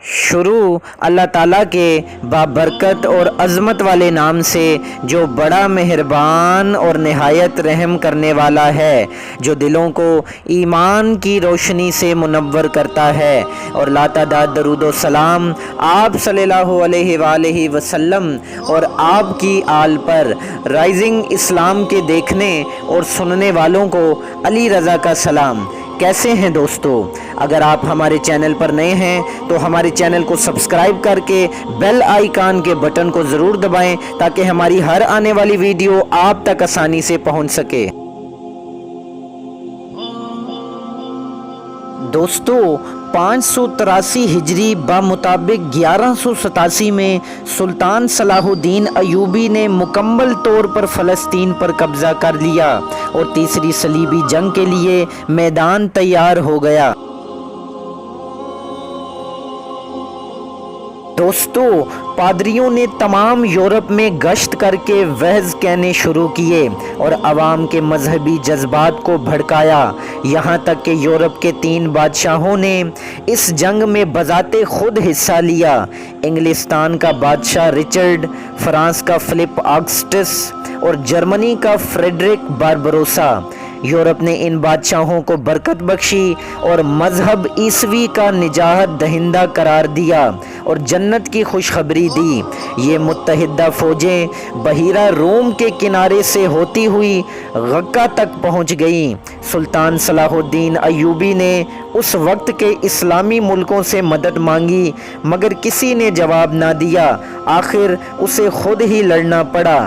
शुरू अल्लाह ताला के बाबरकत और अज़मत वाले नाम से जो बड़ा मेहरबान और नहायत रहम करने वाला है, जो दिलों को ईमान की रोशनी से मुनव्वर करता है। और लातादाद दरूद व सलाम आप सल्लल्लाहु अलैहि वसल्लम और आपकी आल पर, राइजिंग इस्लाम के देखने और सुनने वालों को अली रज़ा का सलाम। कैसे हैं दोस्तों? अगर आप हमारे चैनल पर नए हैं तो हमारे चैनल को सब्सक्राइब करके बेल आइकन के बटन को ज़रूर दबाएं ताकि हमारी हर आने वाली वीडियो आप तक आसानी से पहुंच सके। दोस्तों, 583 हिजरी मुताबिक 1187 में सुल्तान सलाहुद्दीन अयूबी ने मुकम्मल तौर पर फ़लस्तीन पर कब्ज़ा कर लिया और तीसरी सलीबी जंग के लिए मैदान तैयार हो गया। दोस्तों, पादरियों ने तमाम यूरोप में गश्त करके वहज़ कहने शुरू किए और अवाम के मजहबी जज्बात को भड़काया। यहाँ तक कि यूरोप के 3 बादशाहों ने इस जंग में बज़ाते खुद हिस्सा लिया। इंग्लिस्तान का बादशाह रिचर्ड, फ्रांस का फिलिप ऑगस्टस और जर्मनी का फ्रेडरिक बारबरोसा। यूरोप ने इन बादशाहों को बरकत बख्शी और मजहब ईसवी का निजात दहिंदा करार दिया और जन्नत की खुशखबरी दी। ये मुत्तहिदा फ़ौजें बहीरा रोम के किनारे से होती हुई गक्का तक पहुंच गईं। सुल्तान सलाहुद्दीन अयूबी ने उस वक्त के इस्लामी मुल्कों से मदद मांगी मगर किसी ने जवाब ना दिया। आखिर उसे खुद ही लड़ना पड़ा।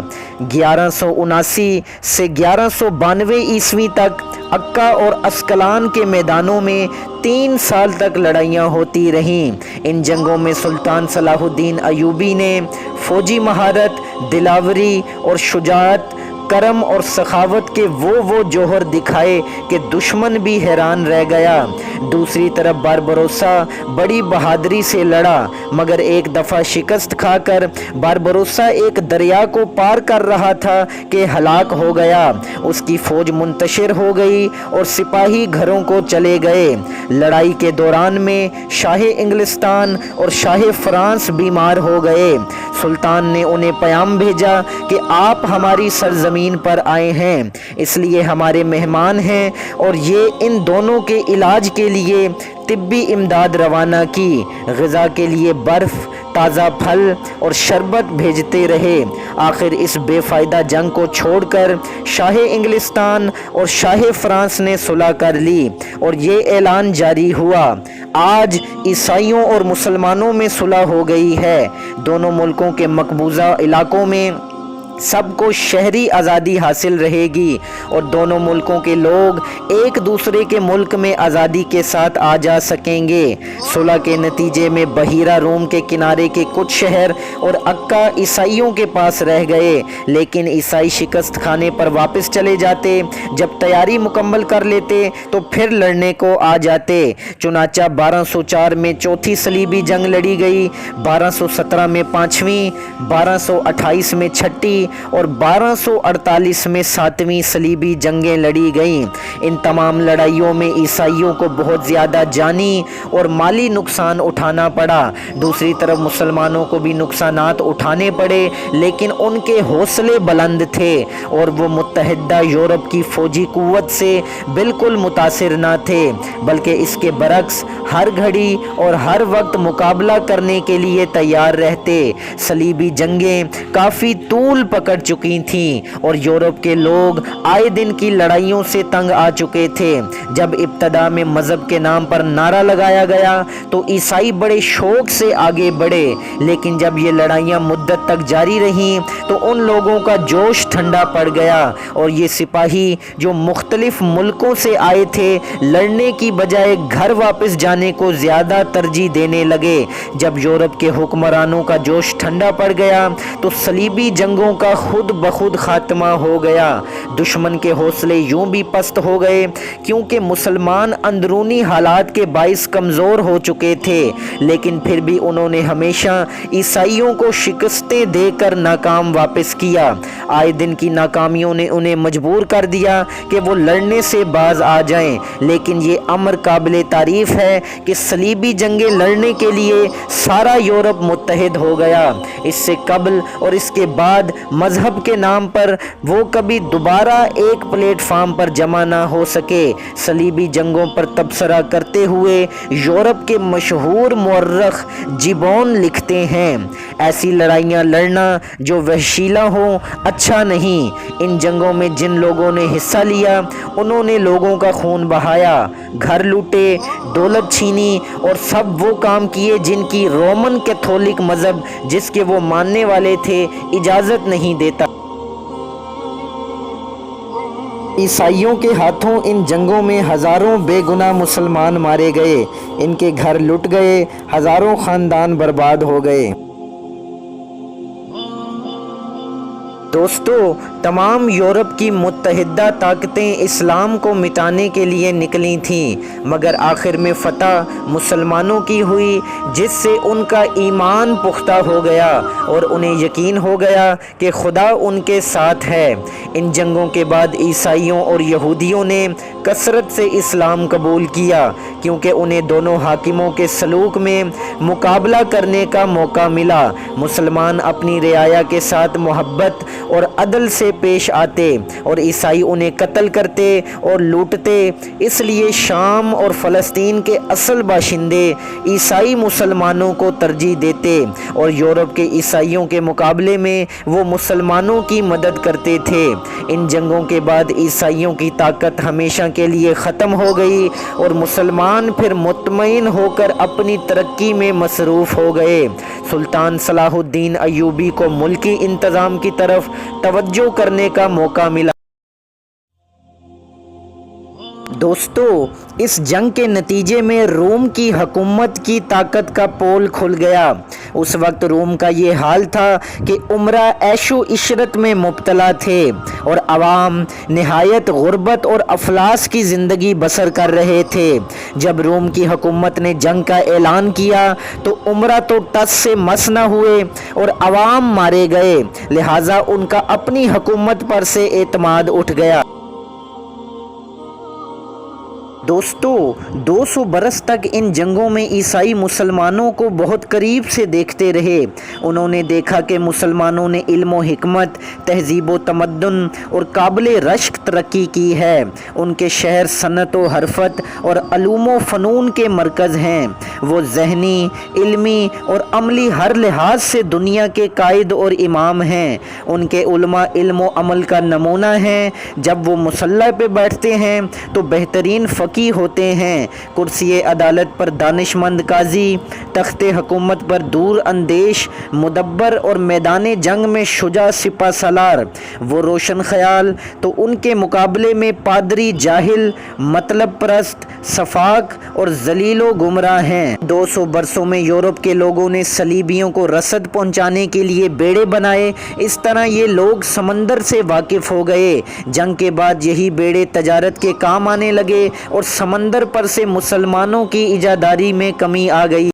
1179 से 1192 ईस्वी तक अक्का और अस्कलान के मैदानों में 3 साल तक लड़ाइयाँ होती रहीं। इन जंगों में सुल्तान सलाहुद्दीन अयूबी ने फ़ौजी महारत, दिलावरी और शुजाअत, करम और सखावत के वो जौहर दिखाए कि दुश्मन भी हैरान रह गया। दूसरी तरफ बारबरोसा बड़ी बहादुरी से लड़ा मगर एक दफ़ा शिकस्त खाकर बारबरोसा एक दरिया को पार कर रहा था कि हलाक हो गया। उसकी फ़ौज मुंतशिर हो गई और सिपाही घरों को चले गए। लड़ाई के दौरान में शाह इंग्लिस्तान और शाह फ्रांस बीमार हो गए। सुल्तान ने उन्हें पैगाम भेजा कि आप हमारी सरजमीन पर आए हैं, इसलिए हमारे मेहमान हैं और ये इन दोनों के इलाज के लिए तिब्बी इमदाद रवाना की। ग़िज़ा के लिए बर्फ़, ताज़ा फल और शरबत भेजते रहे। आखिर इस बेफ़ायदा जंग को छोड़कर शाह इंग्लिस्तान और शाह फ्रांस ने सुलह कर ली और ये ऐलान जारी हुआ, आज ईसाइयों और मुसलमानों में सुलह हो गई है। दोनों मुल्कों के मकबूजा इलाकों में सबको शहरी आज़ादी हासिल रहेगी और दोनों मुल्कों के लोग एक दूसरे के मुल्क में आज़ादी के साथ आ जा सकेंगे। सुलह के नतीजे में बहीरा रोम के किनारे के कुछ शहर और अक्का ईसाइयों के पास रह गए, लेकिन ईसाई शिकस्त खाने पर वापस चले जाते। जब तैयारी मुकम्मल कर लेते तो फिर लड़ने को आ जाते। चुनाचा 1204 में चौथी सलीबी जंग लड़ी गई, 1217 में 5वीं, 1228 में 6ठी और 1248 में 7वीं सलीबी जंगें लड़ी गईं। इन तमाम लड़ाइयों में ईसाइयों को बहुत ज़्यादा जानी और माली नुकसान उठाना पड़ा। दूसरी तरफ मुसलमानों को भी नुकसानात उठाने पड़े, लेकिन उनके हौसले बुलंद थे और वो मुत्तहिदा यूरोप की फ़ौजी कुव्वत से बिल्कुल मुतासिर न थे, बल्कि इसके बरक्स हर घड़ी और हर वक्त मुकाबला करने के लिए तैयार रहते। सलीबी जंगें काफ़ी तूल पकड़ चुकी थीं और यूरोप के लोग आए दिन की लड़ाइयों से तंग आ चुके थे। जब इब्तदा में मज़हब के नाम पर नारा लगाया गया तो ईसाई बड़े शौक से आगे बढ़े, लेकिन जब ये लड़ाइयाँ मुद्दत तक जारी रहीं तो उन लोगों का जोश ठंडा पड़ गया और ये सिपाही जो मुख्तलिफ मुल्कों से आए थे लड़ने की बजाय घर वापस जाने को ज़्यादा तरजीह देने लगे। जब यूरोप के हुक्मरानों का जोश ठंडा पड़ गया तो सलीबी जंगों का का खुद बखुद खात्मा हो गया। दुश्मन के हौसले यूं भी पस्त हो गए क्योंकि मुसलमान अंदरूनी हालात के बाइस कमज़ोर हो चुके थे, लेकिन फिर भी उन्होंने हमेशा ईसाइयों को शिकस्तें देकर नाकाम वापस किया। आए दिन की नाकामियों ने उन्हें मजबूर कर दिया कि वो लड़ने से बाज आ जाएं, लेकिन ये अमर काबिल तारीफ़ है कि सलीबी जंगें लड़ने के लिए सारा यूरोप मुत्तहिद हो गया। इससे कबल और इसके बाद मजहब के नाम पर वो कभी दोबारा एक प्लेटफार्म पर जमा ना हो सके। सलीबी जंगों पर तबसरा करते हुए यूरोप के मशहूर मुअर्रिख जिबोन लिखते हैं, ऐसी लड़ाइयाँ लड़ना जो वहशीला हो अच्छा नहीं। इन जंगों में जिन लोगों ने हिस्सा लिया उन्होंने लोगों का खून बहाया, घर लूटे, दौलत छीनी और सब वो काम किए जिनकी रोमन कैथोलिक मज़हब जिसके वो मानने वाले थे इजाज़त नहीं देता। ईसाइयों के हाथों इन जंगों में हज़ारों बेगुनाह मुसलमान मारे गए, इनके घर लुट गए, हज़ारों ख़ानदान बर्बाद हो गए। दोस्तों, तमाम यूरोप की मुत्तहिदा ताकतें इस्लाम को मिटाने के लिए निकली थीं, मगर आखिर में फ़तह मुसलमानों की हुई, जिससे उनका ईमान पुख्ता हो गया और उन्हें यकीन हो गया कि खुदा उनके साथ है। इन जंगों के बाद ईसाइयों और यहूदियों ने कसरत से इस्लाम कबूल किया, क्योंकि उन्हें दोनों हाकिमों के सलूक में मुकाबला करने का मौका मिला। मुसलमान अपनी रियाया के साथ मोहब्बत और अदल से पेश आते और ईसाई उन्हें कत्ल करते और लूटते। इसलिए शाम और फ़लस्तीन के असल बाशिंदे ईसाई मुसलमानों को तरजीह देते और यूरोप के ईसाइयों के मुकाबले में वो मुसलमानों की मदद करते थे। इन जंगों के बाद ईसाइयों की ताकत हमेशा के लिए ख़त्म हो गई और मुसलमान फिर मुतमईन होकर अपनी तरक्की में मसरूफ़ हो गए। सुल्तान सलाहुद्दीन अय्यूबी को मुल्की इंतज़ाम की तरफ तवज्जो करने का मौका मिला। दोस्तों, इस जंग के नतीजे में रोम की हुकूमत की ताकत का पोल खुल गया। उस वक्त रोम का ये हाल था कि उमरा ऐशो इशरत में मुब्तला थे और अवाम निहायत गुर्बत और अफलास की ज़िंदगी बसर कर रहे थे। जब रोम की हुकूमत ने जंग का ऐलान किया तो उमरा तो टस से मस न हुए और अवाम मारे गए, लिहाजा उनका अपनी हुकूमत पर से एतमाद उठ गया। दोस्तों, 200 बरस तक इन जंगों में ईसाई मुसलमानों को बहुत करीब से देखते रहे। उन्होंने देखा कि मुसलमानों ने इल्म व हिकमत, तहजीब व तमद्दुन और काबिल रश्क तरक्की की है। उनके शहर सनत व हरफत और अलूम व फ़नून के मरकज़ हैं। वो ज़हनी, इल्मी और अमली हर लिहाज से दुनिया के कायद और इमाम हैं। उनके उलमा इल्म व अमल का नमूना हैं। जब वो मुसल्ला पे बैठते हैं तो बेहतरीन फ़कीह होते हैं। कुर्सी अदालत पर दानिशमंद काजी, तख्ते हुकूमत पर दूर अंदेश मुदब्बर और मैदान जंग में शुजा सिपा सलार। वो रोशन ख्याल तो उनके मुकाबले में पादरी जाहिल, मतलब परस्त, सफाक और जलीलो गुमराह हैं। 200 बरसों में यूरोप के लोगों ने सलीबियों को रसद पहुंचाने के लिए बेड़े बनाए। इस तरह ये लोग समंदर से वाकिफ़ हो गए। जंग के बाद यही बेड़े तजारत के काम आने लगे और समंदर पर से मुसलमानों की इजादारी में कमी आ गई।